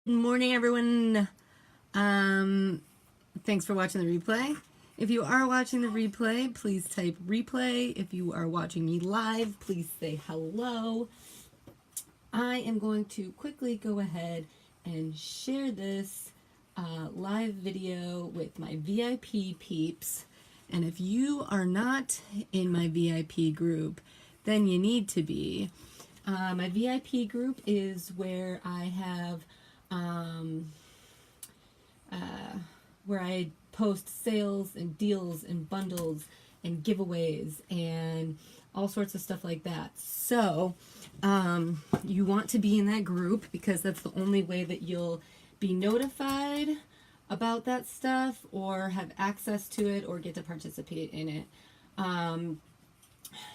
Good morning, everyone. Thanks for watching the replay. If you are watching the replay, please type replay. If you are watching me live, please say hello. I am going to quickly go ahead and share this live video with my VIP peeps. And if you are not in my VIP group, then you need to be. My VIP group is where I have where I post sales and deals and bundles and giveaways and all sorts of stuff like that. So you want to be in that group because that's the only way that you'll be notified about that stuff or have access to it or get to participate in it.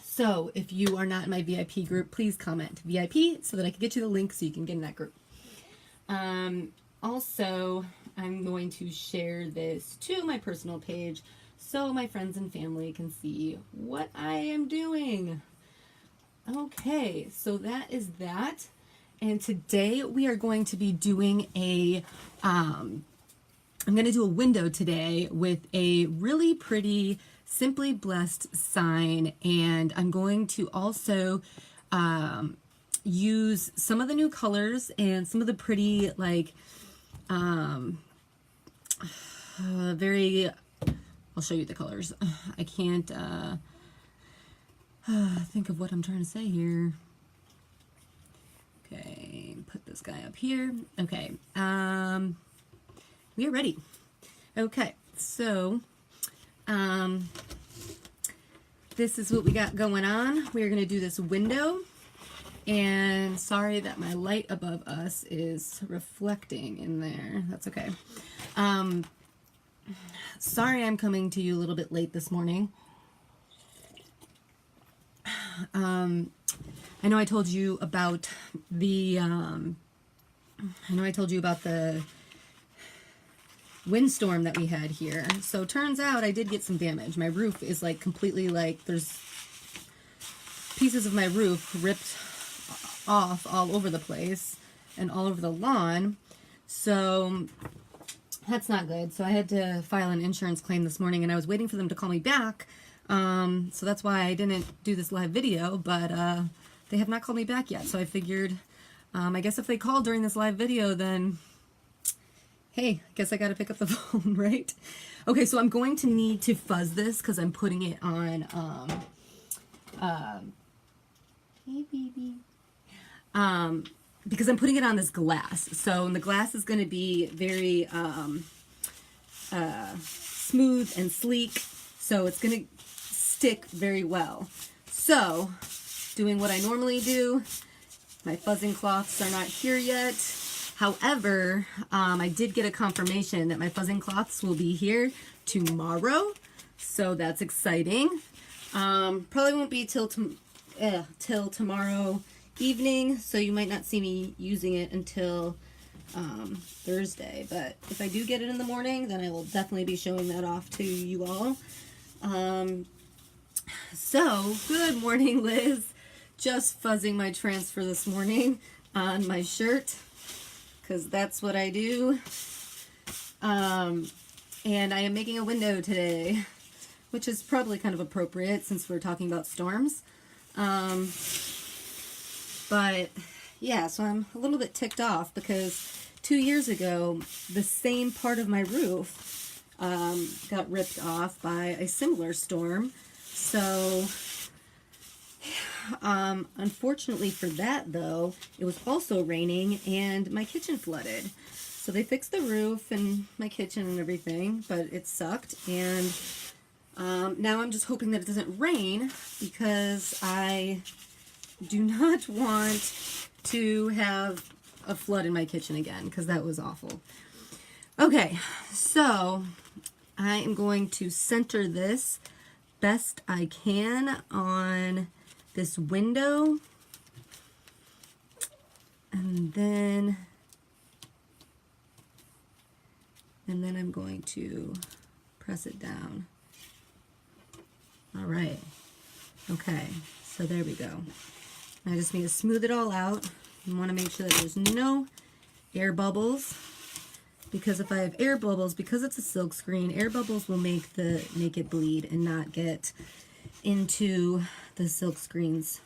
So if you are not in my VIP group, please comment VIP so that I can get you the link so you can get in that group. Also, I'm going to share this to my personal page so my friends and family can see what I am doing. Okay, so that is that. And today we are going to be doing I'm going to do a window today with a really pretty Simply Blessed sign. And I'm going to also use some of the new colors and some of the pretty, like, I'll show you the colors. I can't think of what I'm trying to say here. Okay, put this guy up here. Okay, we are ready. Okay, so this is what we got going on. We're going to do this window. And sorry that my light above us is reflecting in there. That's okay. Sorry I'm coming to you a little bit late this morning. I know I told you about the windstorm that we had here. So turns out I did get some damage. My roof is like completely, like, there's pieces of my roof ripped off all over the place and all over the lawn. So that's not good. So I had to file an insurance claim this morning and I was waiting for them to call me back. So that's why I didn't do this live video, but they have not called me back yet. So I figured, I guess if they call during this live video, then hey, I guess I got to pick up the phone, right? Okay, so I'm going to need to fuzz this because I'm putting it on, hey, baby. Because I'm putting it on this glass. So the glass is going to be very smooth and sleek. So it's going to stick very well. So doing what I normally do, my fuzzing cloths are not here yet. However, I did get a confirmation that my fuzzing cloths will be here tomorrow. So that's exciting. Probably won't be till tomorrow evening, so you might not see me using it until Thursday, but if I do get it in the morning, then I will definitely be showing that off to you all. So good morning, Liz. Just fuzzing my transfer this morning on my shirt because that's what I do. And I am making a window today, which is probably kind of appropriate since we're talking about storms. But yeah, so I'm a little bit ticked off because 2 years ago, the same part of my roof got ripped off by a similar storm. So unfortunately for that, though, it was also raining and my kitchen flooded. So they fixed the roof and my kitchen and everything, but it sucked. And now I'm just hoping that it doesn't rain because I do not want to have a flood in my kitchen again because that was awful. Okay, so I am going to center this best I can on this window. And then I'm going to press it down. All right. Okay, so there we go. I just need to smooth it all out. You want to make sure that there's no air bubbles, because if I have air bubbles, because it's a silk screen, air bubbles will make it bleed and not get into the silk screens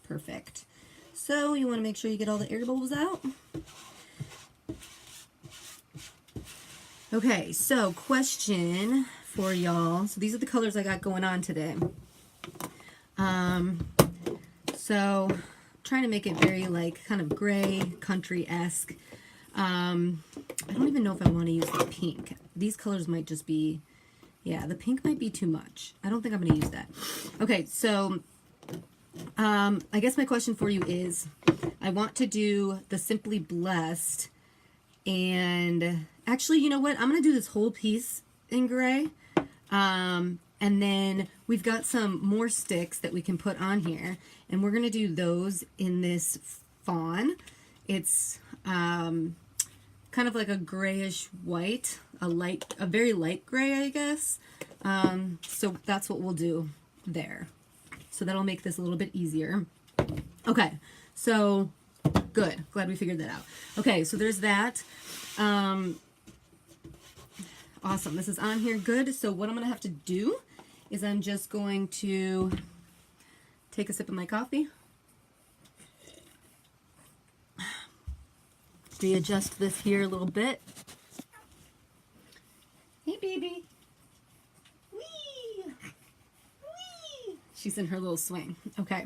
perfect. So you want to make sure you get all the air bubbles out. Okay, so question for y'all. So these are the colors I got going on today. So trying to make it very like kind of gray, country-esque. I don't even know if I want to use the pink. These colors might just be, yeah, the pink might be too much. I don't think I'm going to use that. Okay, so I guess my question for you is, I want to do the Simply Blessed, and actually, you know what? I'm going to do this whole piece in gray, and then we've got some more sticks that we can put on here, and we're going to do those in this fawn. It's kind of like a grayish white, a very light gray, I guess. So that's what we'll do there. So that'll make this a little bit easier. Okay, so good. Glad we figured that out. Okay, so there's that. Awesome. This is on here. Good. So what I'm going to have to do is I'm just going to take a sip of my coffee. Readjust this here a little bit. Hey, baby. Wee! Wee! She's in her little swing. Okay.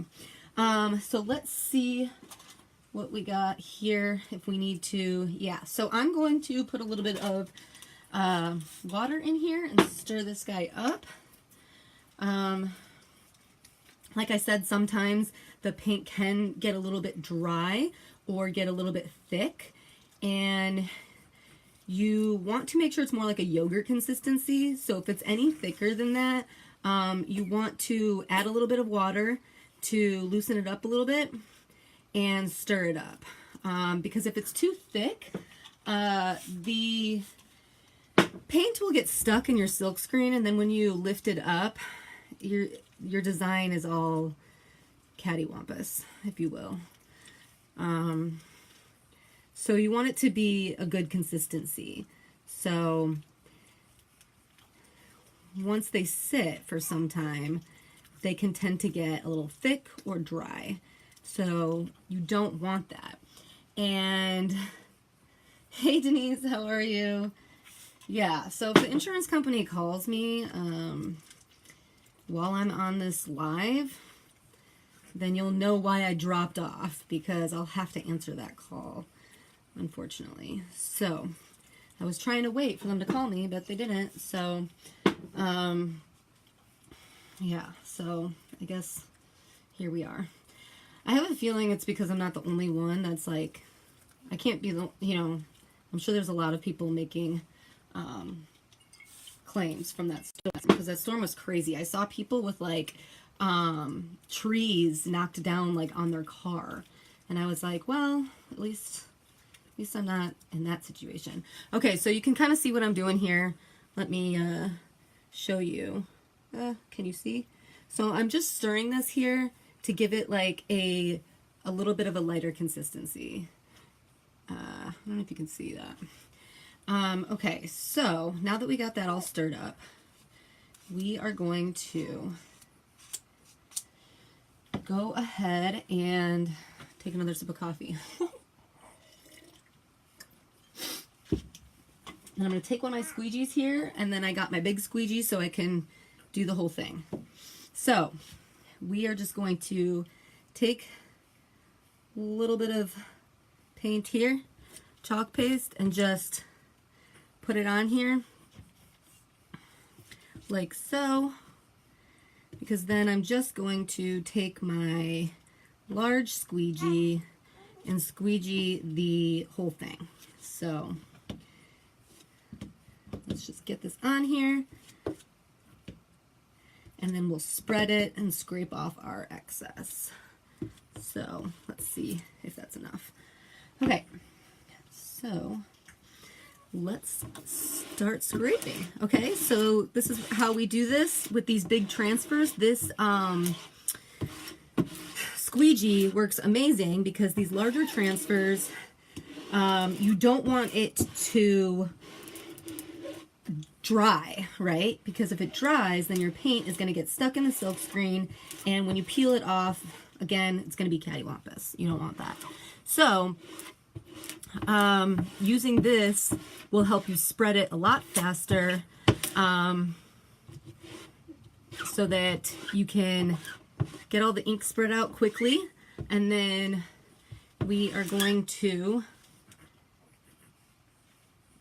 So let's see what we got here if we need to. Yeah, so I'm going to put a little bit of water in here and stir this guy up. Like I said, sometimes the paint can get a little bit dry or get a little bit thick, and you want to make sure it's more like a yogurt consistency. So if it's any thicker than that, you want to add a little bit of water to loosen it up a little bit and stir it up. Because if it's too thick, the paint will get stuck in your silk screen, and then when you lift it up, your design is all cattywampus, if you will. So you want it to be a good consistency. So once they sit for some time, they can tend to get a little thick or dry. So you don't want that. And hey Denise, how are you? Yeah, so if the insurance company calls me while I'm on this live, then you'll know why I dropped off, because I'll have to answer that call, unfortunately. So I was trying to wait for them to call me, but they didn't. So yeah, so I guess here we are. I have a feeling it's because I'm not the only one that's like, I can't be the, you know, I'm sure there's a lot of people making claims from that storm, because that storm was crazy. I saw people with like trees knocked down like on their car, and I was like, well, at least I'm not in that situation. Okay, so you can kind of see what I'm doing here. Let me show you. Can you see? So I'm just stirring this here to give it like a little bit of a lighter consistency. I don't know if you can see that. Okay, so now that we got that all stirred up, we are going to go ahead and take another sip of coffee. And I'm going to take one of my squeegees here, and then I got my big squeegee so I can do the whole thing. So we are just going to take a little bit of paint here, chalk paste, and just put it on here like so, because then I'm just going to take my large squeegee and squeegee the whole thing. So let's just get this on here, and then we'll spread it and scrape off our excess. So let's see if that's enough. Okay, so let's start scraping. Okay, so this is how we do this with these big transfers. This squeegee works amazing because these larger transfers, You don't want it to dry, right? Because if it dries, then your paint is going to get stuck in the silk screen, and when you peel it off, again, it's going to be cattywampus. You don't want that. So using this will help you spread it a lot faster, so that you can get all the ink spread out quickly. And then we are going to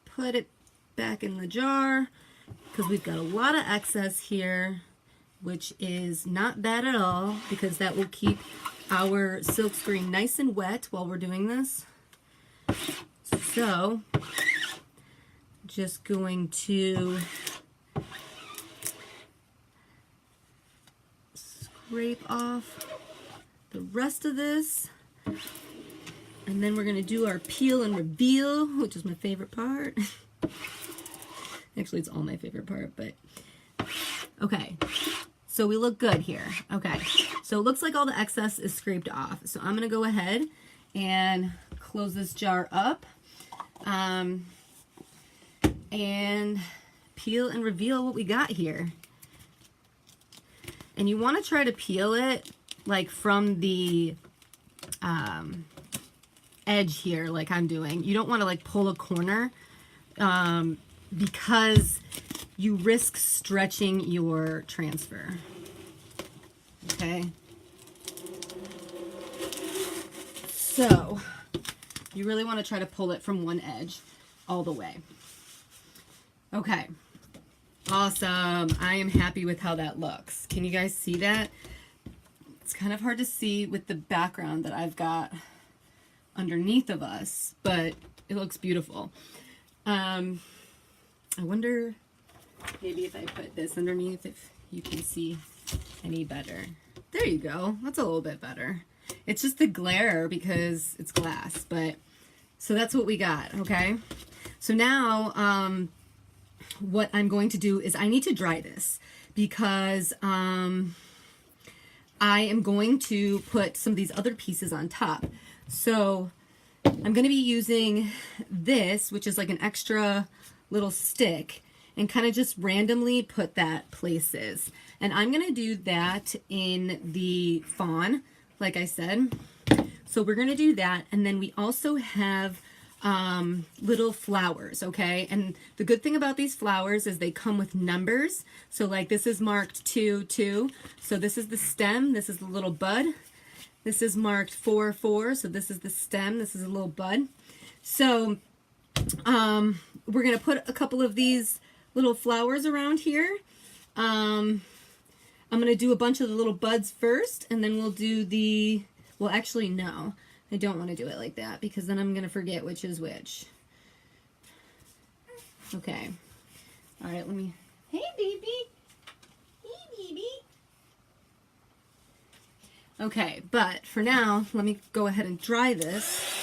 put it back in the jar because we've got a lot of excess here, which is not bad at all because that will keep our silk screen nice and wet while we're doing this. So just going to scrape off the rest of this, and then we're going to do our peel and reveal, which is my favorite part. Actually, it's all my favorite part, but okay. So we look good here. Okay, so it looks like all the excess is scraped off. So I'm going to go ahead and close this jar up, and peel and reveal what we got here. And you want to try to peel it like from the edge here, like I'm doing. You don't want to like pull a corner, because you risk stretching your transfer. Okay. So you really want to try to pull it from one edge all the way. Okay. Awesome. I am happy with how that looks. Can you guys see that? It's kind of hard to see with the background that I've got underneath of us, but it looks beautiful. I wonder maybe if I put this underneath, if you can see any better. There you go. That's a little bit better. It's just the glare because it's glass, but so that's what we got. Okay. So now, what I'm going to do is I need to dry this because I am going to put some of these other pieces on top. So I'm going to be using this, which is like an extra little stick, and kind of just randomly put that places. And I'm going to do that in the fawn, like I said. So we're going to do that. And then we also have little flowers, okay? And the good thing about these flowers is they come with numbers. So like this is marked 2, 2. So this is the stem, this is the little bud. This is marked 4, 4. So this is the stem, this is a little bud. So we're gonna put a couple of these little flowers around here. I'm gonna do a bunch of the little buds first, and then we'll do the, well actually no. I don't want to do it like that because then I'm going to forget which is which. Okay. All right, let me... Hey, baby. Hey, baby. Okay, but for now, let me go ahead and dry this.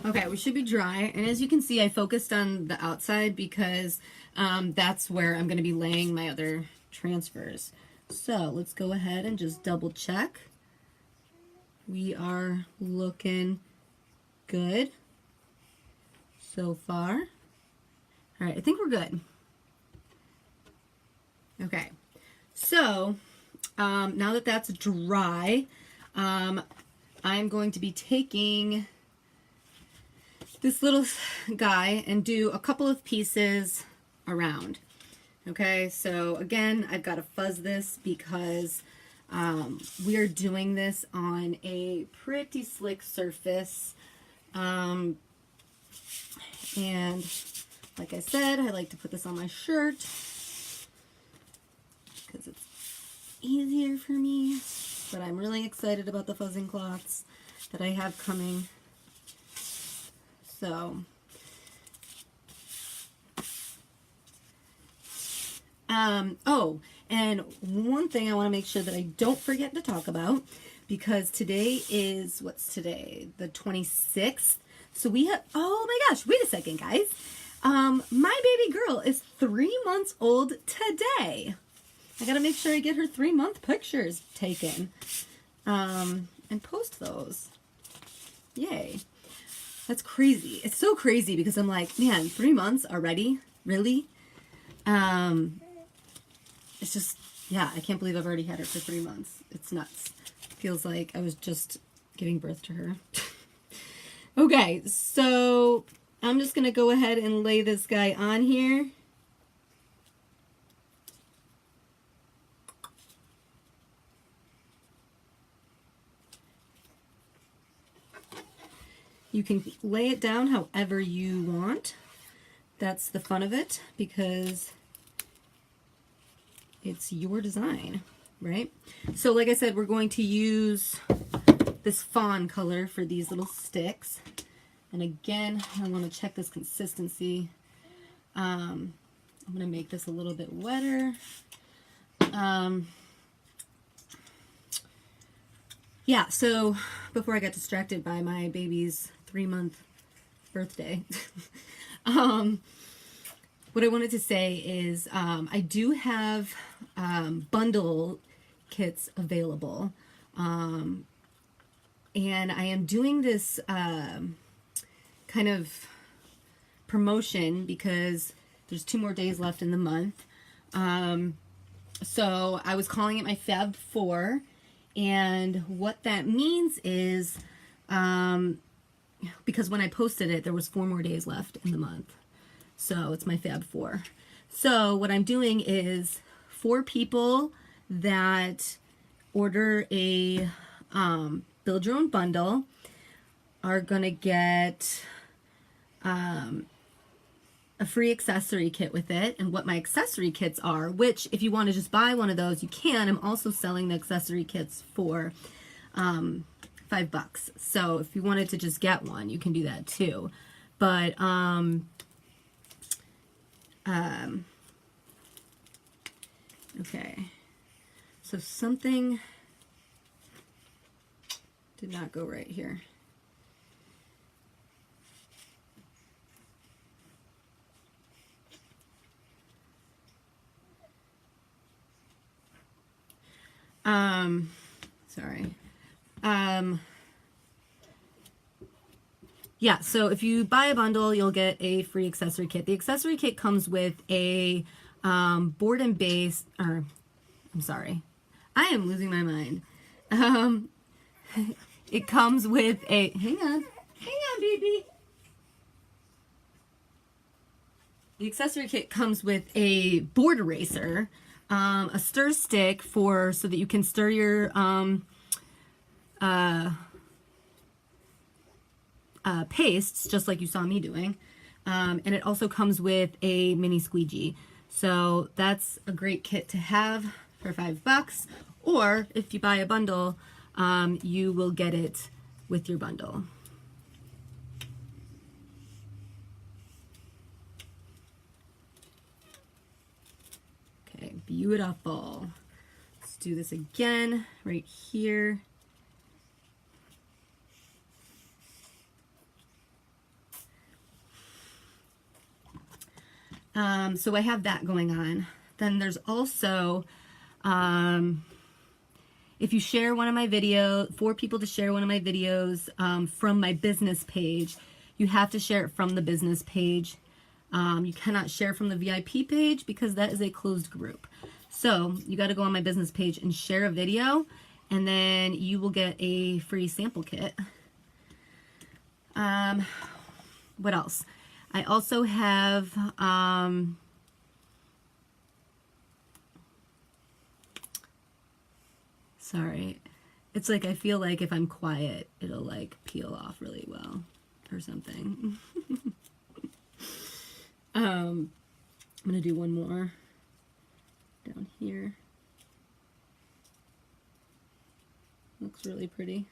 Okay, we should be dry. And as you can see, I focused on the outside because that's where I'm going to be laying my other transfers. So let's go ahead and just double check. We are looking good so far. All right, I think we're good. Okay, so now that that's dry, I'm going to be taking this little guy and do a couple of pieces around. Okay, so again, I've got to fuzz this because we are doing this on a pretty slick surface. And like I said, I like to put this on my shirt because it's easier for me. But I'm really excited about the fuzzing cloths that I have coming. So, oh, and one thing I want to make sure that I don't forget to talk about, because today is, what's today? The 26th. So we have, oh my gosh, wait a second, guys. My baby girl is 3 months old today. I gotta make sure I get her 3-month pictures taken, and post those. Yay. That's crazy. It's so crazy because I'm like, man, 3 months already? Really? It's just, yeah, I can't believe I've already had her for 3 months. It's nuts. Feels like I was just giving birth to her. Okay, so I'm just going to go ahead and lay this guy on here. You can lay it down however you want. That's the fun of it, because it's your design, right? So like I said, we're going to use this fawn color for these little sticks. And again, I want to check this consistency. I'm going to make this a little bit wetter. Yeah, so before I got distracted by my baby's 3-month birthday, what I wanted to say is I do have bundle kits available. And I am doing this kind of promotion because there's 2 more days left in the month. So I was calling it my Fab 4. And what that means is, because when I posted it, there was 4 more days left in the month. So it's my Fab 4. So what I'm doing is, 4 people that order a build your own bundle are going to get a free accessory kit with it. And what my accessory kits are, which if you want to just buy one of those, you can. I'm also selling the accessory kits for $5. So if you wanted to just get one, you can do that too. But okay, so something did not go right here. Sorry. Yeah, so if you buy a bundle, you'll get a free accessory kit. The accessory kit comes with a board and base, or I'm sorry, I am losing my mind. It comes with a, hang on, baby. The accessory kit comes with a board eraser, a stir stick so that you can stir your pastes, just like you saw me doing. And it also comes with a mini squeegee. So that's a great kit to have for $5. Or if you buy a bundle, you will get it with your bundle. Okay, beautiful. Let's do this again right here. So I have that going on. Then there's also, if you share one of my videos, 4 people to share one of my videos from my business page, you have to share it from the business page. You cannot share from the VIP page because that is a closed group. So you got to go on my business page and share a video, and then you will get a free sample kit. What else? I also have, sorry, it's like I feel like if I'm quiet, it'll like peel off really well or something. I'm gonna do one more down here. Looks really pretty.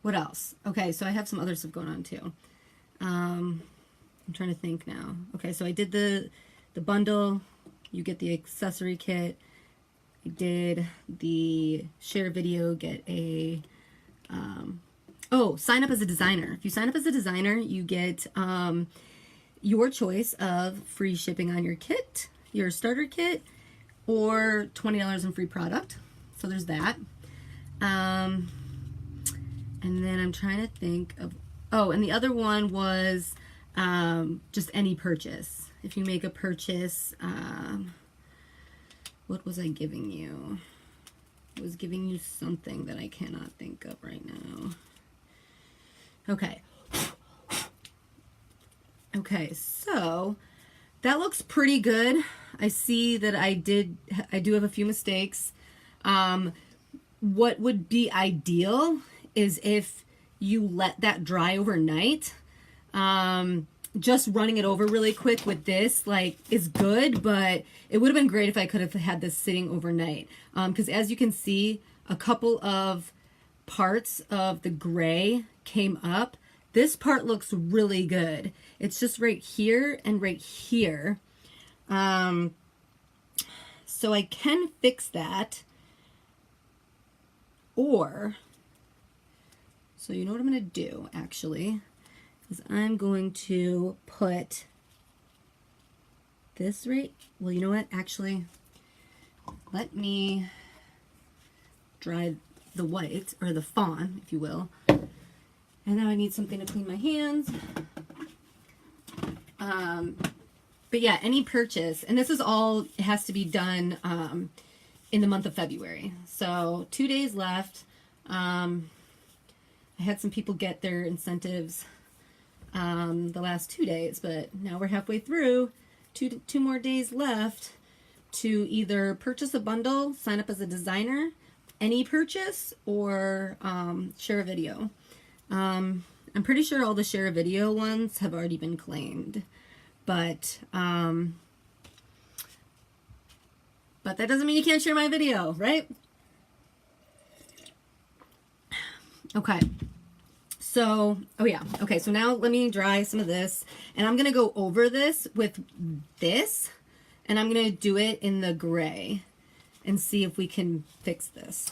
What else? Okay, so I have some other stuff going on too. I'm trying to think now. Okay, so I did the bundle. You get the accessory kit. I did the share video, get a sign up as a designer. If you sign up as a designer, you get your choice of free shipping on your kit, your starter kit, or $20 in free product. So there's that. And then I'm trying to think of, and the other one was just any purchase. If you make a purchase, what was I giving you? I was giving you something that I cannot think of right now. Okay. Okay, so that looks pretty good. I see that I do have a few mistakes. What would be ideal is if you let that dry overnight. Just running it over really quick with this is good, but it would have been great if I could have had this sitting overnight. Because as you can see, a couple of parts of the gray came up. This part looks really good. It's just right here and right here. So I can fix that. So you know what I'm going to do, actually, is I'm going to put this well, you know what, actually, let me dry the white, or the fawn, if you will. And now I need something to clean my hands. But yeah, any purchase, and this is all, it has to be done in the month of February. So 2 days left. I had some people get their incentives the last 2 days, but now we're halfway through. Two more days left to either purchase a bundle, sign up as a designer, any purchase, or share a video. I'm pretty sure all the share a video ones have already been claimed, but that doesn't mean you can't share my video, right? Okay. So, okay, so now let me dry some of this, and I'm going to go over this with this, and I'm going to do it in the gray and see if we can fix this.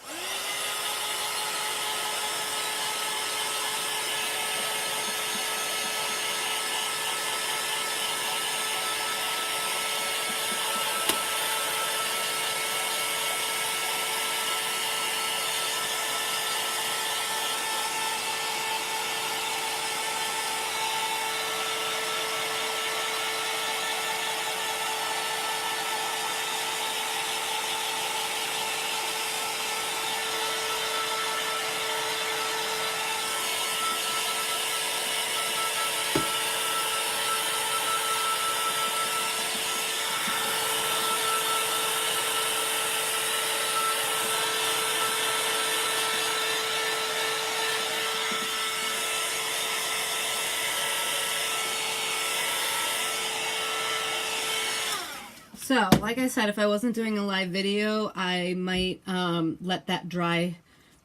So, like I said, if I wasn't doing a live video, I might let that dry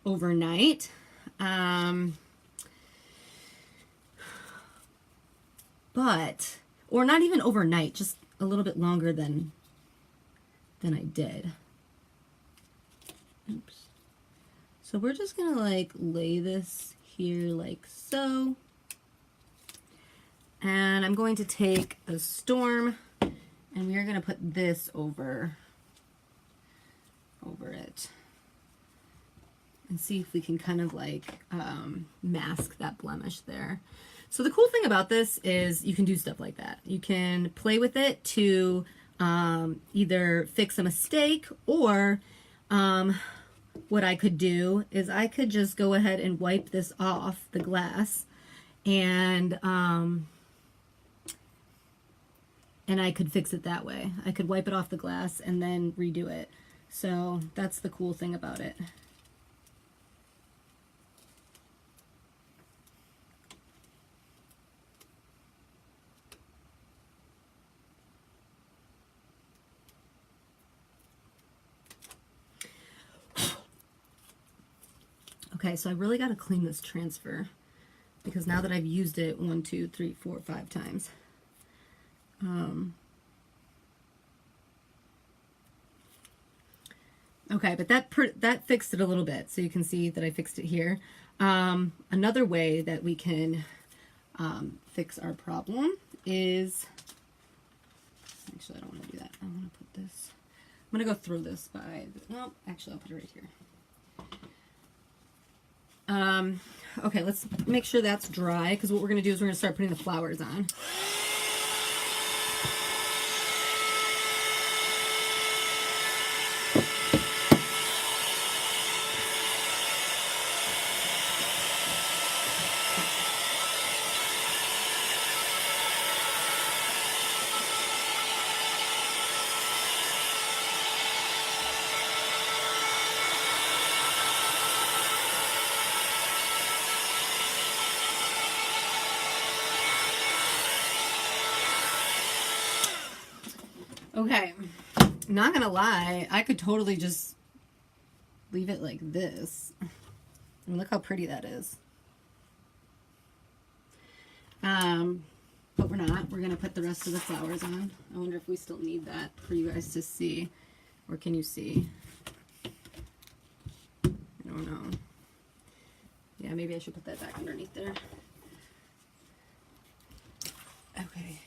overnight. Or not even overnight, just a little bit longer than I did. Oops. So we're just gonna lay this here like so. And I'm going to take a storm, and we are going to put this over it. and see if we can kind of like mask that blemish there. So the cool thing about this is you can do stuff like that. You can play with it to either fix a mistake, or what I could do is I could just go ahead and wipe this off the glass, and I could fix it that way. I could wipe it off the glass and then redo it. So that's the cool thing about it. Okay, so I really got to clean this transfer, because now that I've used it 1, 2, 3, 4, 5 times. Okay, but that fixed it a little bit, so you can see that I fixed it here. Another way that we can fix our problem is, actually I don't want to do that. I want to put this, I'm going to go throw this by, no, actually I'll put it right here. Okay, let's make sure that's dry, because what we're going to do is we're going to start putting the flowers on. Okay, not gonna lie, I could totally just leave it like this. I mean, look how pretty that is. But we're not. We're gonna put the rest of the flowers on. I wonder if we still need that for you guys to see, or can you see? I don't know. Yeah, maybe I should put that back underneath there. Okay.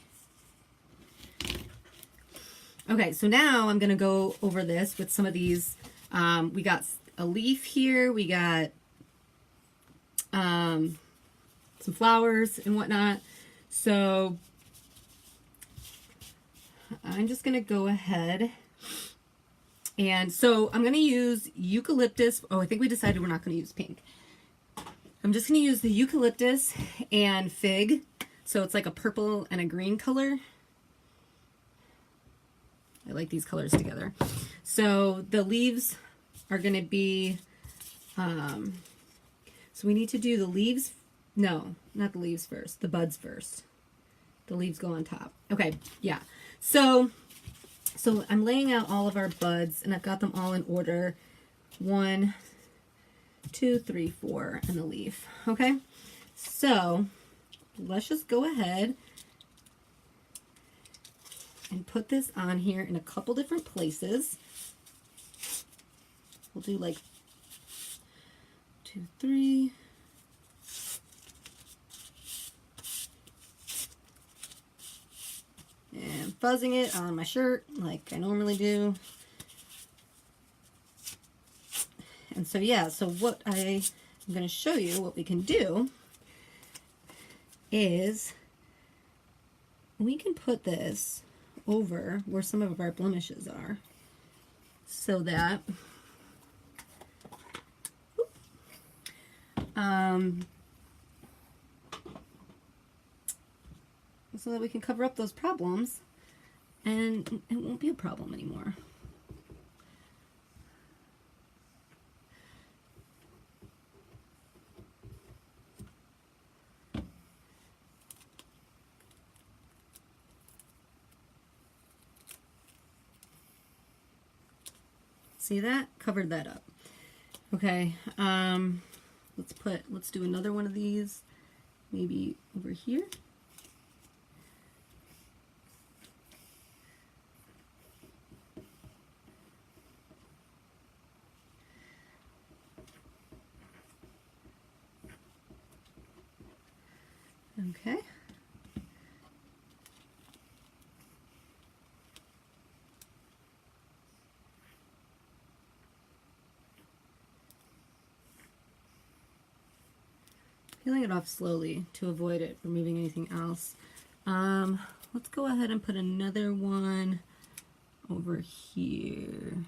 Okay, so now I'm going to go over this with some of these. We got a leaf here. We got some flowers and whatnot. So I'm just going to go ahead. And so I'm going to use eucalyptus. Oh, I think we decided we're not going to use pink. I'm just going to use the eucalyptus and fig. So it's like a purple and a green color. I like these colors together. So the leaves are going to be, so we need to do the leaves. No, not the leaves first, the buds first. The leaves go on top. Okay, yeah. So I'm laying out all of our buds, and I've got them all in order. 1, 2, 3, 4, and a leaf. Okay, so let's just go ahead and put this on here in a couple different places. We'll do like 2, 3. And fuzzing it on my shirt like I normally do. And so yeah, so what I'm going to show you what we can do is we can put this over where some of our blemishes are, so that we can cover up those problems, and it won't be a problem anymore. See that? Covered that up. Okay, let's do another one of these, maybe over here. Okay. peeling it off slowly to avoid it removing anything else. Let's go ahead and put another one over here.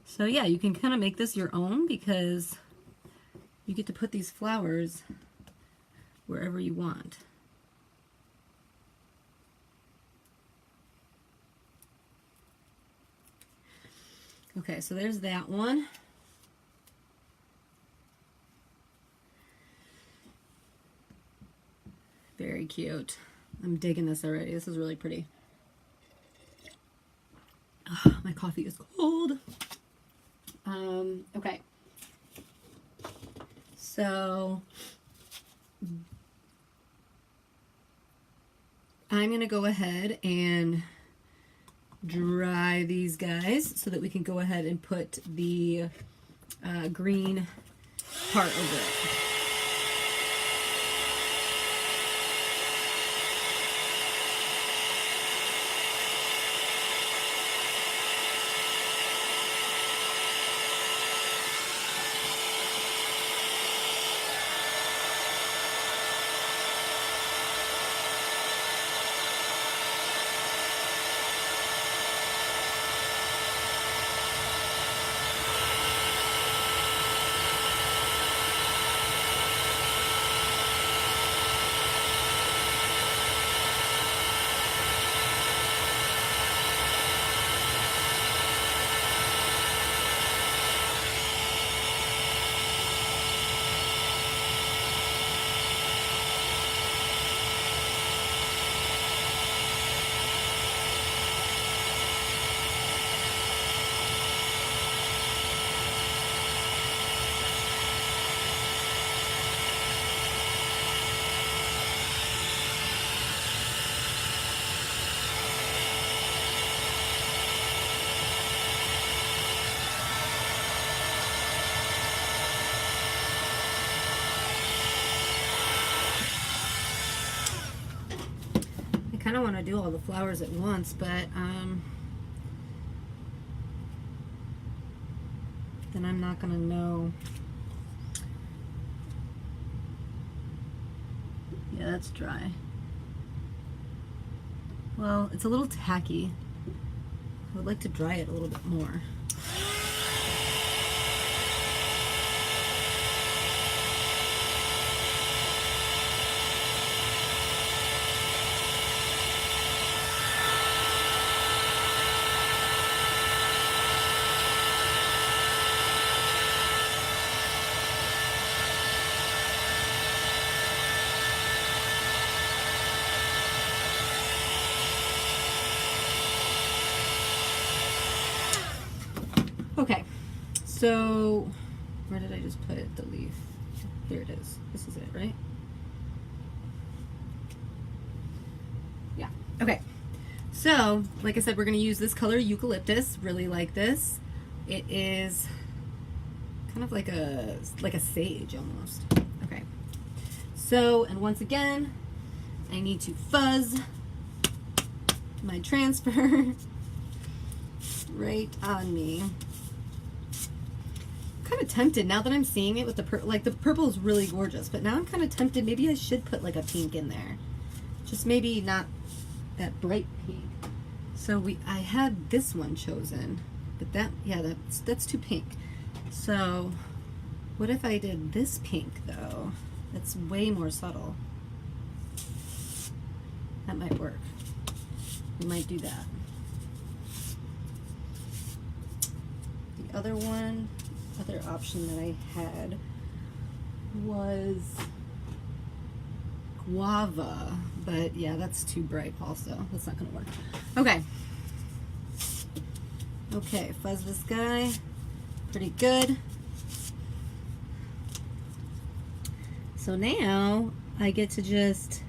So yeah, you can kind of make this your own because you get to put these flowers wherever you want. Okay, so there's that one. Very cute. I'm digging this already. This is really pretty. Oh, my coffee is cold. Okay. So I'm going to go ahead and dry these guys so that we can go ahead and put the green part over it. I kind of want to do all the flowers at once, but then I'm not going to know. Yeah, that's dry. Well, it's a little tacky. I would like to dry it a little bit more. Okay, so where did I just put it? The leaf. Here it is. This is it, right? Yeah. Okay. So, like I said, we're going to use this color, Eucalyptus. Really like this. It is kind of like a sage almost. Okay. So, and once again, I need to fuzz my transfer right on me. Kind of tempted now that I'm seeing it with the the purple is really gorgeous, but now I'm kind of tempted. Maybe I should put like a pink in there, just maybe not that bright pink. So I had this one chosen, but that's too pink. So what if I did this pink though? That's way more subtle. That might work. We might do that. The other option that I had was guava, but yeah, that's too bright also. That's not gonna work. Okay, fuzz this guy. Pretty good. So now I get to just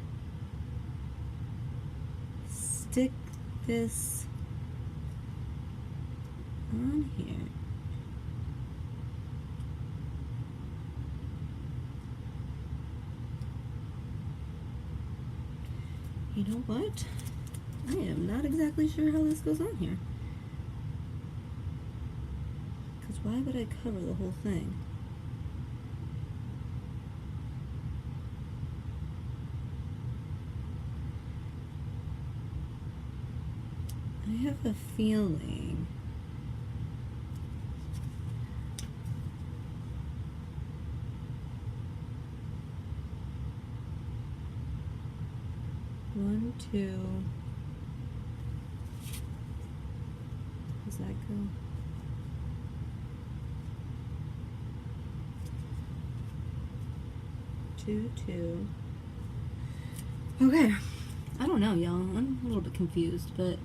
stick this on here. You know what? I am not exactly sure how this goes on here. why would I cover the whole thing? I have a feeling. One, two. Does that go? Two, two. Okay. I don't know, y'all. I'm a little bit confused, but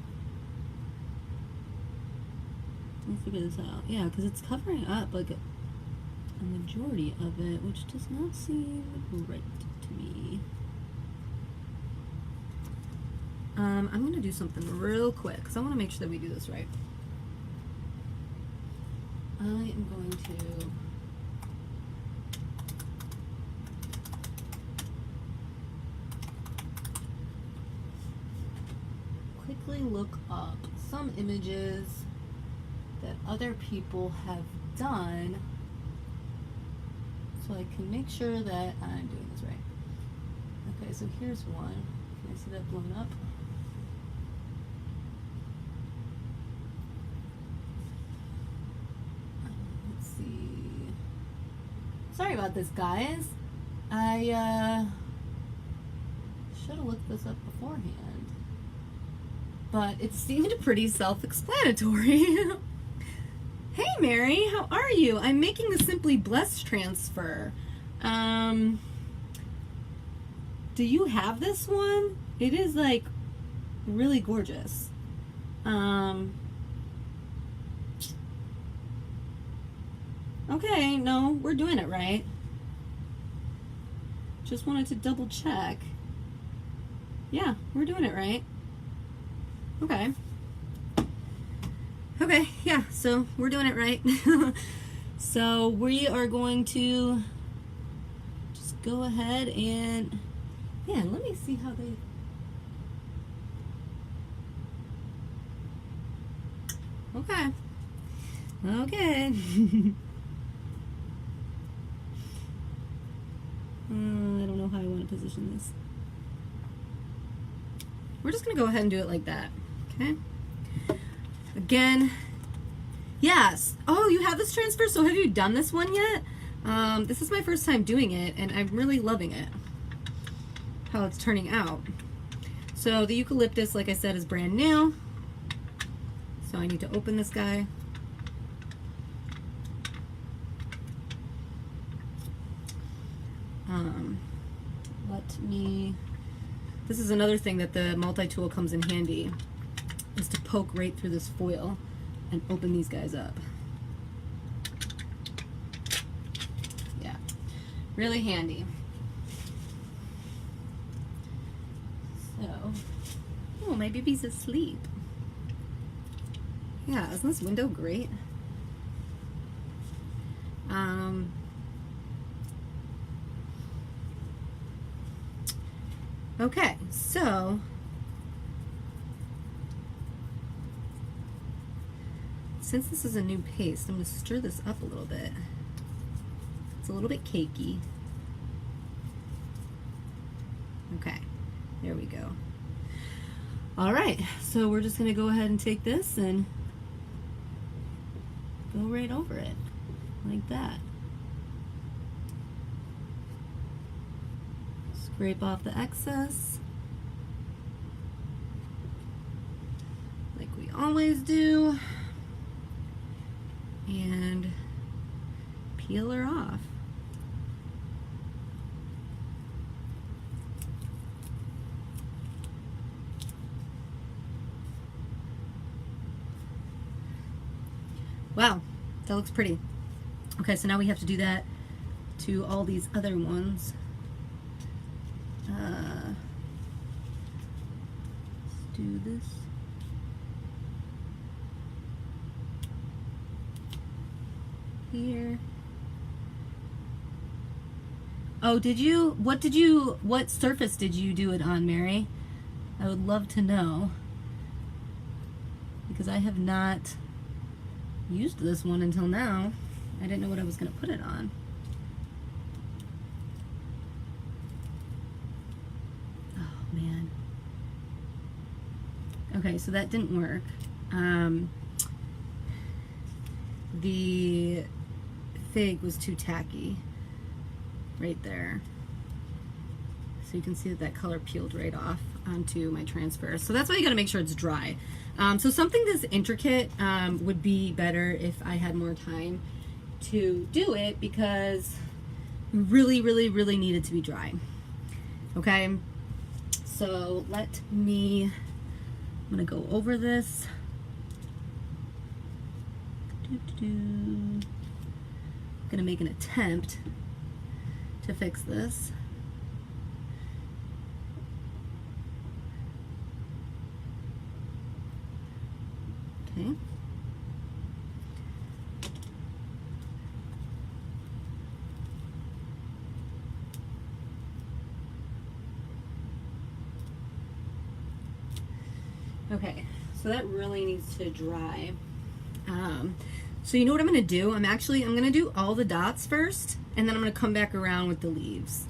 we'll figure this out. Yeah, because it's covering up like a majority of it, which does not seem right to me. I'm going to do something real quick because I want to make sure that we do this right. I am going to quickly look up some images that other people have done so I can make sure that I'm doing this right. Okay, so here's one. Can I see that blown up? Let's see. Sorry about this, guys. I should have looked this up beforehand. But it seemed pretty self-explanatory. Hey Mary, how are you? I'm making the Simply Blessed transfer. Do you have this one? It is like really gorgeous. Okay, no, we're doing it right. Just wanted to double check. Yeah, we're doing it right. Okay. Okay, yeah, so we're doing it right. So we are going to just go ahead and, yeah, let me see how they, okay. Okay. I don't know how I want to position this. We're just going to go ahead and do it like that. Okay. Again, yes. Oh, you have this transfer? So have you done this one yet? This is my first time doing it, and I'm really loving it. How it's turning out. So the eucalyptus, like I said, is brand new. So I need to open this guy. Let me, this is another thing that the multi-tool comes in handy, is to poke right through this foil and open these guys up. Yeah, really handy. So, oh, my baby's asleep. Yeah, isn't this window great? Okay, so since this is a new paste, I'm going to stir this up a little bit. It's a little bit cakey. Okay, there we go. All right, so we're just going to go ahead and take this and go right over it like that. Scrape off the excess like we always do, and peel her off. Wow, that looks pretty. Okay, so now we have to do that to all these other ones. Let's do this. Here. Oh, what surface did you do it on, Mary? I would love to know, because I have not used this one until now. I didn't know what I was going to put it on. Oh, man. Okay, so that didn't work. The fig was too tacky right there. So you can see that color peeled right off onto my transfer. So that's why you got to make sure it's dry. So something this intricate would be better if I had more time to do it, because we really, really, really need it to be dry. Okay, so I'm gonna go over this. I'm gonna make an attempt to fix this. Okay. Okay, so that really needs to dry. So you know what I'm gonna do? I'm gonna do all the dots first, and then I'm gonna come back around with the leaves.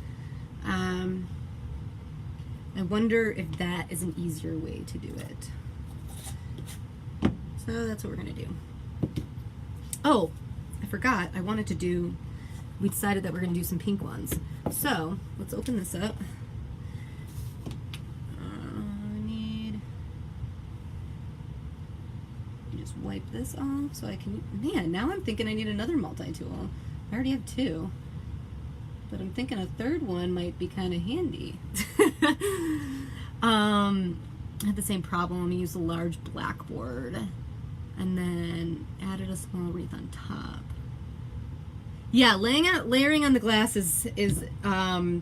I wonder if that is an easier way to do it. So that's what we're gonna do. Oh, I forgot, we decided that we're gonna do some pink ones. So let's open this up. Wipe this off so I can, man, now I'm thinking I need another multi-tool. I already have two, but I'm thinking a third one might be kind of handy. I had the same problem. I used a large blackboard and then added a small wreath on top. Yeah, layering on the glass is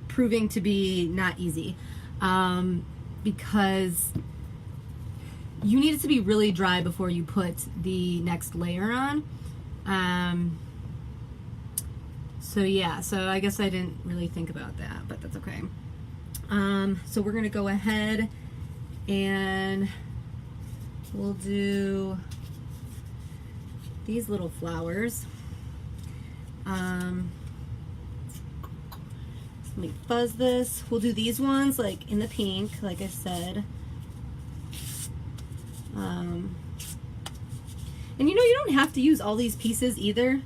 proving to be not easy, because you need it to be really dry before you put the next layer on. So yeah, so I guess I didn't really think about that, but that's okay. So we're gonna go ahead and we'll do these little flowers. Let me fuzz this. We'll do these ones like in the pink, like I said. And you know, you don't have to use all these pieces either.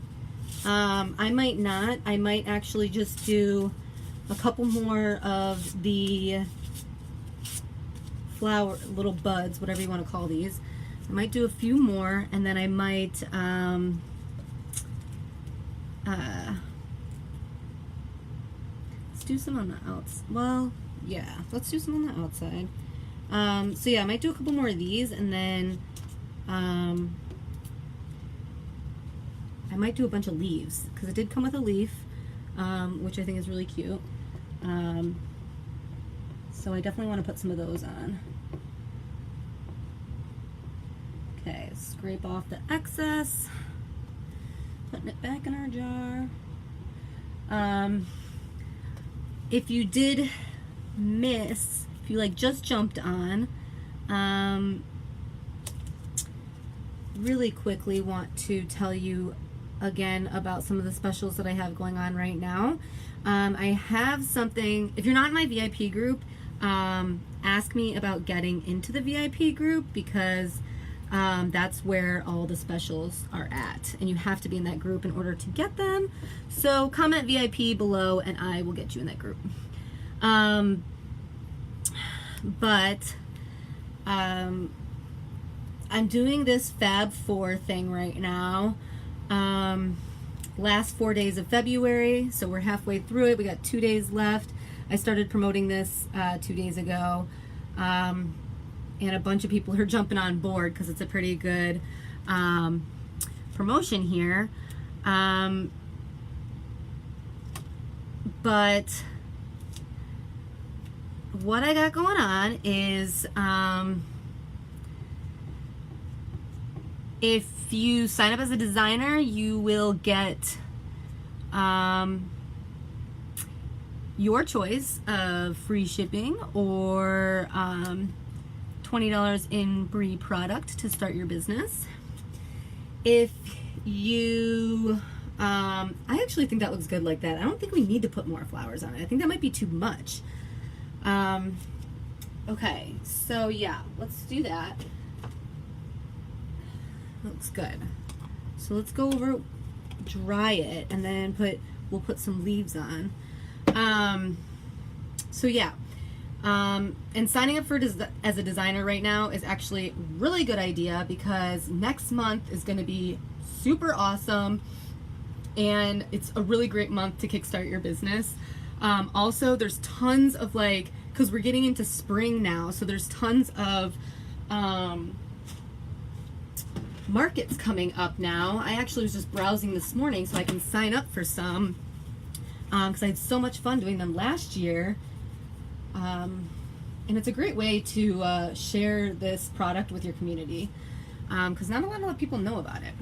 I might not. I might actually just do a couple more of the flower, little buds, whatever you want to call these. I might do a few more, and then I might let's do some on the outside. Well, yeah, let's do some on the outside. So yeah, I might do a couple more of these, and then I might do a bunch of leaves, because it did come with a leaf, which I think is really cute. So I definitely want to put some of those on. Okay, scrape off the excess, putting it back in our jar. If you did miss, if you like just jumped on, really quickly want to tell you again about some of the specials that I have going on right now. I have something, if you're not in my VIP group, ask me about getting into the VIP group, because that's where all the specials are at, and you have to be in that group in order to get them. So comment VIP below and I will get you in that group. I'm doing this Fab 4 thing right now. Last 4 days of February, so we're halfway through it. We got 2 days left. I started promoting this 2 days ago, and a bunch of people are jumping on board because it's a pretty good promotion here. But what I got going on is, if you sign up as a designer, you will get your choice of free shipping or $20 in Brie product to start your business. if you, I actually think that looks good like that. I don't think we need to put more flowers on it. I think that might be too much. Okay, so yeah, let's do that. Looks good. So let's go over, dry it, and then we'll put some leaves on. So yeah, and signing up for as a designer right now is actually a really good idea, because next month is going to be super awesome, and it's a really great month to kickstart your business. Also, there's tons of because we're getting into spring now, so there's tons of markets coming up now. I actually was just browsing this morning so I can sign up for some, because I had so much fun doing them last year. And it's a great way to share this product with your community, because not a lot of people know about it.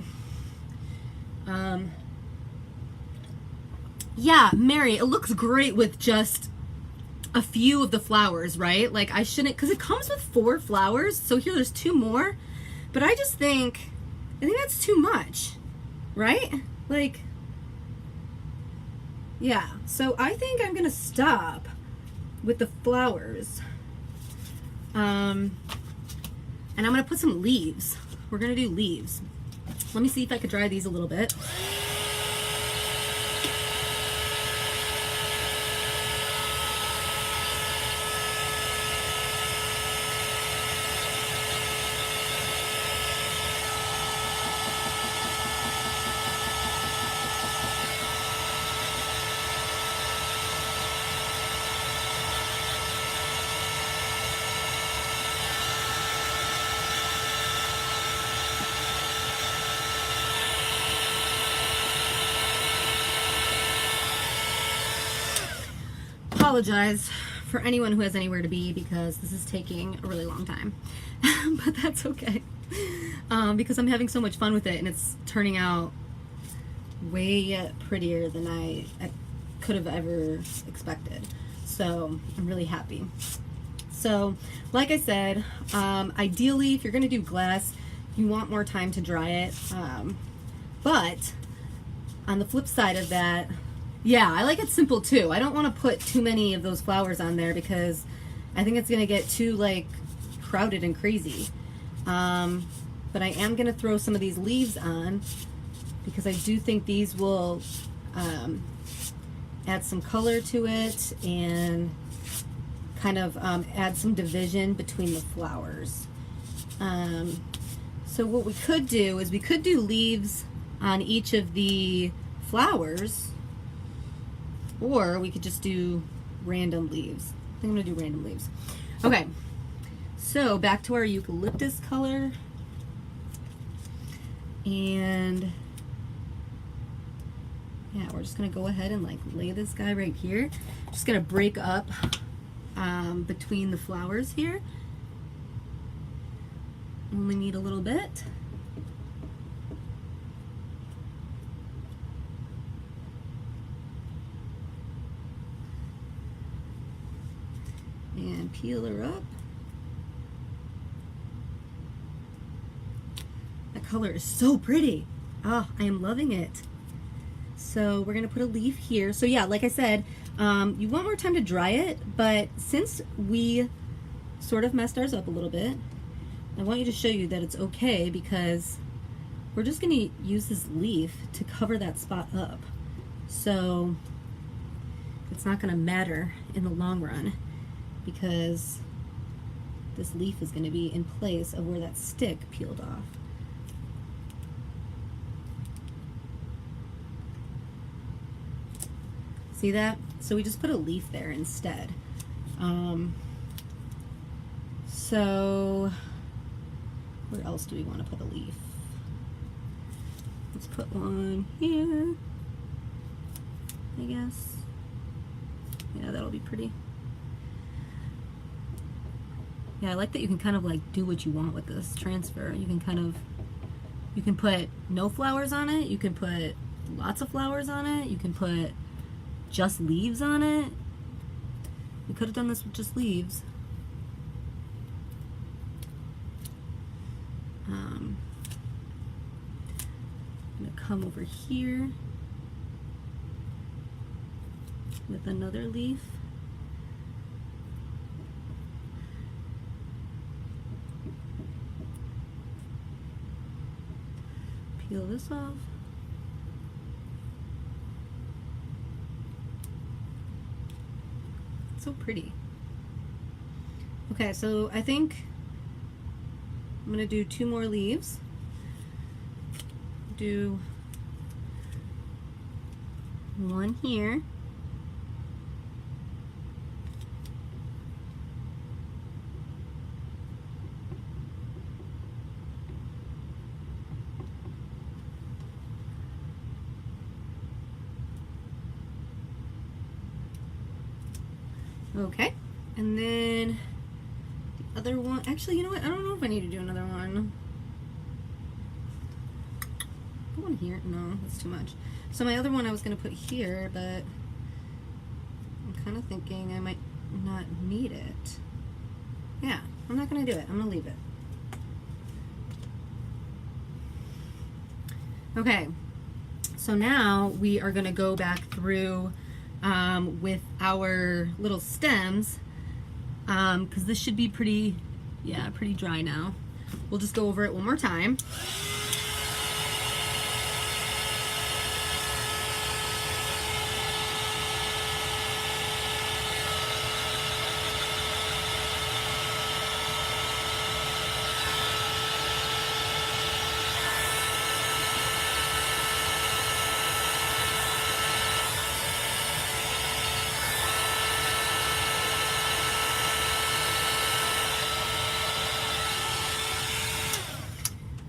Yeah, Mary, it looks great with just a few of the flowers, right? Like, I shouldn't, because it comes with 4 flowers, so here there's 2 more, but I think that's too much, right? Like, yeah, so I think I'm gonna stop with the flowers, and I'm gonna put some leaves. We're gonna do leaves. Let me see if I could dry these a little bit. Apologize for anyone who has anywhere to be, because this is taking a really long time. But that's okay, because I'm having so much fun with it, and it's turning out way prettier than I could have ever expected. So I'm really happy. So like I said, ideally, if you're going to do glass, you want more time to dry it. But on the flip side of that, yeah, I like it simple too. I don't want to put too many of those flowers on there, because I think it's going to get too crowded and crazy. But I am going to throw some of these leaves on, because I do think these will add some color to it, and kind of add some division between the flowers. So what we could do is we could do leaves on each of the flowers, or we could just do random leaves. I think I'm gonna do random leaves. Okay, so back to our eucalyptus color, and yeah, we're just gonna go ahead and lay this guy right here. Just gonna break up between the flowers here. Only need a little bit. And peel her up. That color is so pretty. Oh, I am loving it. So we're gonna put a leaf here. So yeah, like I said, you want more time to dry it, but since we sort of messed ours up a little bit, I want you to show you that it's okay, because we're just gonna use this leaf to cover that spot up. So it's not gonna matter in the long run, because this leaf is gonna be in place of where that stick peeled off. See that? So we just put a leaf there instead. So where else do we want to put a leaf? Let's put one here, I guess. Yeah, that'll be pretty. Yeah, I like that you can kind of do what you want with this transfer. You can put no flowers on it, you can put lots of flowers on it, you can put just leaves on it. We could have done this with just leaves. come over here with another leaf. Peel this off. So pretty. Okay, so I think I'm gonna do 2 more leaves. Do one here. Okay, and then the other one, actually, you know what, I don't know if I need to do another one. Put one here, no, that's too much. So my other one I was gonna put here, but I'm kind of thinking I might not need it. Yeah, I'm not gonna do it, I'm gonna leave it. Okay, so now we are gonna go back through with our little stems, because this should be pretty dry now. We'll just go over it one more time.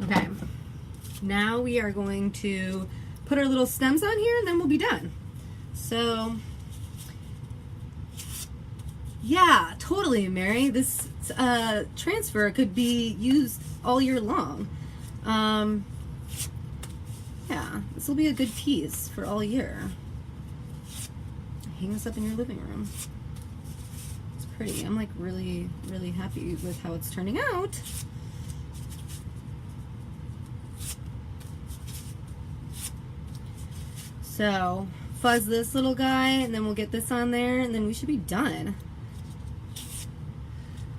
Okay, now we are going to put our little stems on here and then we'll be done. So, yeah, totally, Mary. This transfer could be used all year long. Yeah, this will be a good piece for all year. Hang this up in your living room. It's pretty. I'm like really, really happy with how it's turning out. So fuzz this little guy and then we'll get this on there and then we should be done.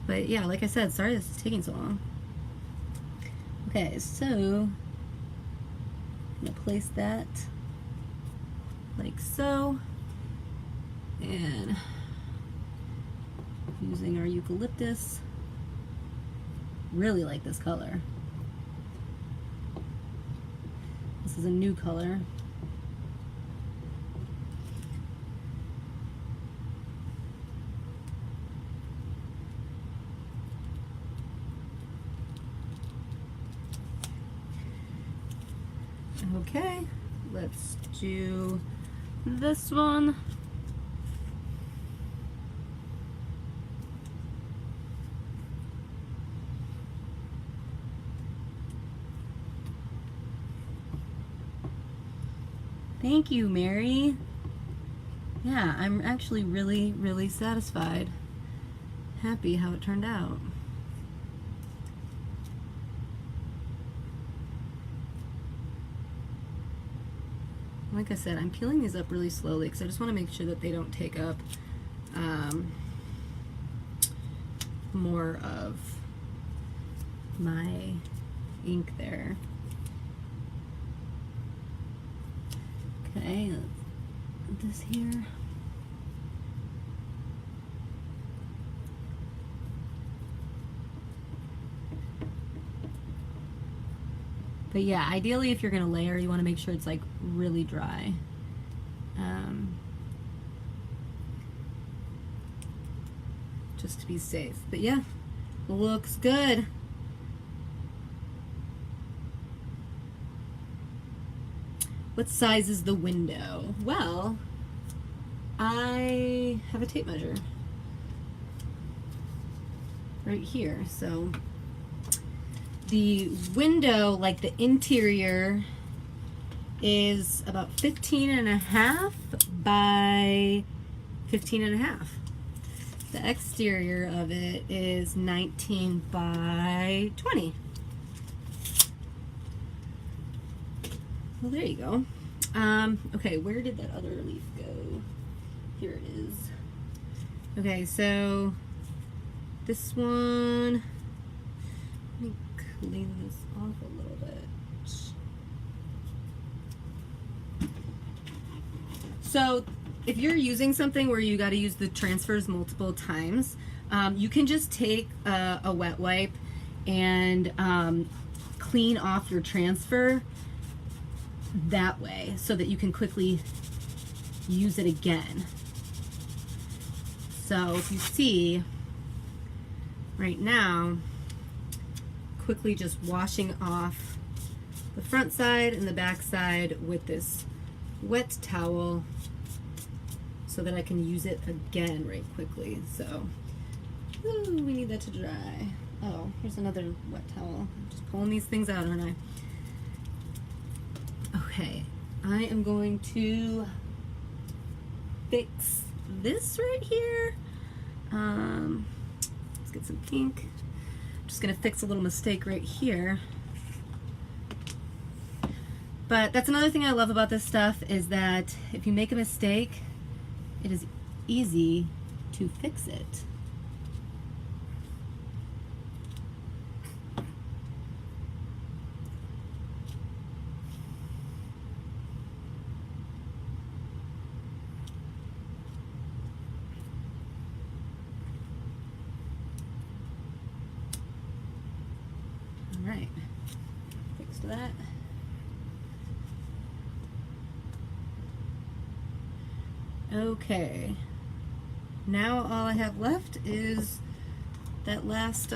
But yeah, like I said, sorry this is taking so long. Okay, so I'm gonna place that like so, and using our eucalyptus. Really like this color. This is a new color. Okay, let's do this one. Thank you, Mary. Yeah, I'm actually really, really satisfied. Happy how it turned out. Like I said, I'm peeling these up really slowly because I just want to make sure that they don't take up more of my ink there. Okay, let's put this here. But yeah, ideally if you're going to layer, you want to make sure it's like really dry. Just to be safe. But yeah, looks good. What size is the window? Well, I have a tape measure right here. So the window, like the interior, is about 15.5 by 15.5. The exterior of it is 19 by 20. Well, there you go. Okay, where did that other leaf go? Here it is. Okay, so this one, let me clean this off a little bit. So if you're using something where you got to use the transfers multiple times, you can just take a wet wipe and clean off your transfer that way so that you can quickly use it again. So if you see right now, quickly just washing off the front side and the back side with this wet towel so that I can use it again right quickly. So ooh, we need that to dry. Oh, here's another wet towel. I'm just pulling these things out, aren't I? Okay, I am going to fix this right here. Let's get some pink. I'm just gonna fix a little mistake right here. But that's another thing I love about this stuff is that if you make a mistake, it is easy to fix it. All right, fixed that. Okay, now all I have left is that last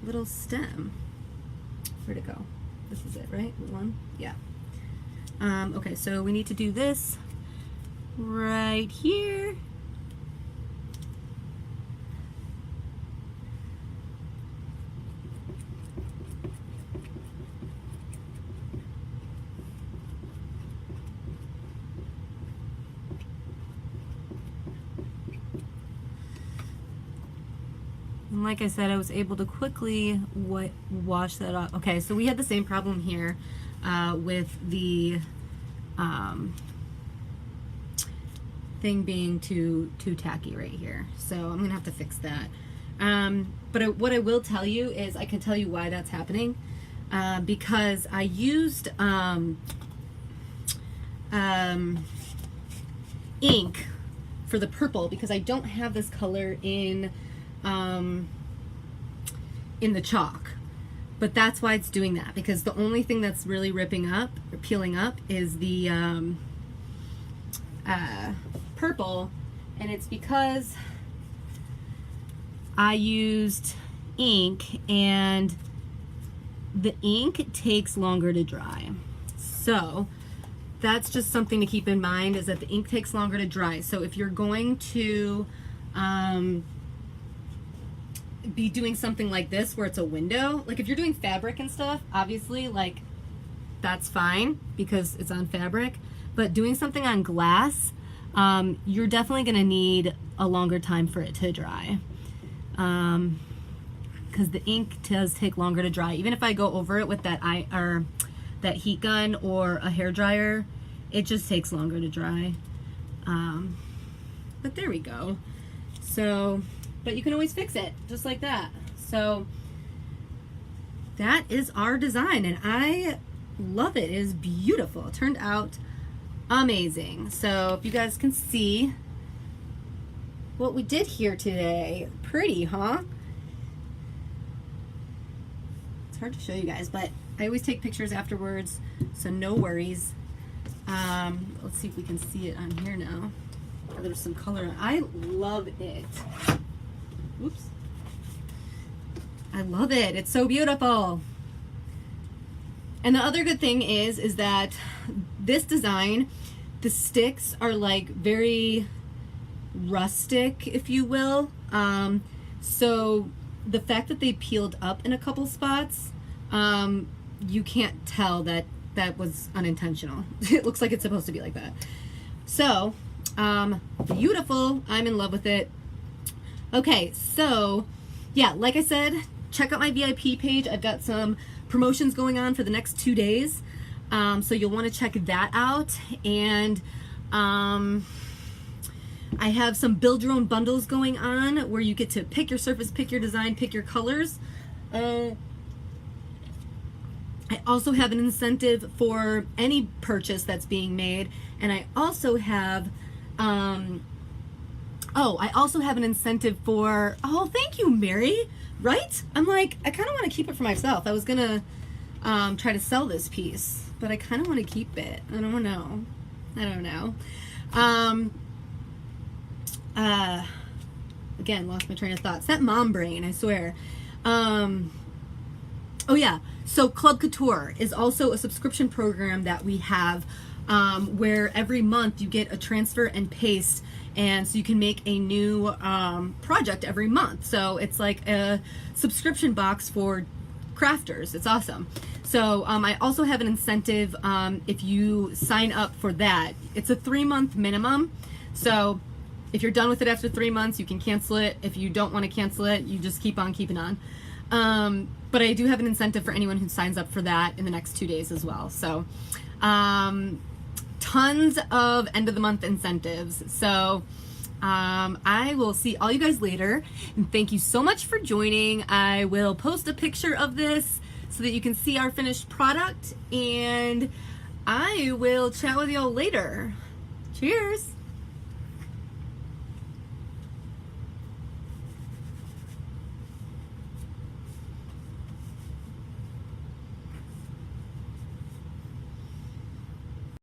little stem. Where'd it go? This is it, right? One? Yeah. Okay, so we need to do this right here. And like I said, I was able to quickly wash that off. Okay, so we had the same problem here with the thing being too tacky right here. So I'm gonna have to fix that. But what I will tell you is I can tell you why that's happening because I used ink for the purple because I don't have this color in the chalk, but that's why it's doing that, because the only thing that's really ripping up or peeling up is the purple, and it's because I used ink and the ink takes longer to dry. So that's just something to keep in mind, is that the ink takes longer to dry. So if you're going to be doing something like this where it's a window, like if you're doing fabric and stuff, obviously like that's fine because it's on fabric, but doing something on glass, you're definitely going to need a longer time for it to dry because the ink does take longer to dry. Even if I go over it with that that heat gun or a hair dryer, it just takes longer to dry. But there we go. So, but you can always fix it just like that. So that is our design, and I love it. It is beautiful. It turned out amazing. So if you guys can see what we did here today. Pretty, huh? It's hard to show you guys, but I always take pictures afterwards, so no worries. Let's see if we can see it on here now. Oh, there's some color. I love it. Oops. I love it. It's so beautiful. And the other good thing is that this design, the sticks are like very rustic, if you will. So the fact that they peeled up in a couple spots, you can't tell that that was unintentional. It looks like it's supposed to be like that. So, beautiful. I'm in love with it. Okay, so yeah, like I said, check out my VIP page. I've got some promotions going on for the next 2 days. So you'll want to check that out. And I have some build your own bundles going on where you get to pick your surface, pick your design, pick your colors. I also have an incentive for any purchase that's being made, and I also have an incentive for, thank you, Mary, right? I'm like, I kind of want to keep it for myself. I was gonna try to sell this piece, but I kind of want to keep it. I don't know. Again, lost my train of thoughts. That mom brain, I swear. Oh yeah, so Club Couture is also a subscription program that we have, where every month you get a transfer and paste, and so you can make a new project every month. So it's like a subscription box for crafters. It's awesome. So I also have an incentive if you sign up for that. It's a 3-month minimum. So if you're done with it after 3 months, you can cancel it. If you don't want to cancel it, you just keep on keeping on. But I do have an incentive for anyone who signs up for that in the next 2 days as well. So tons of end of the month incentives. So I will see all you guys later, and thank you so much for joining. I will post a picture of this so that you can see our finished product, and I will chat with y'all later. Cheers.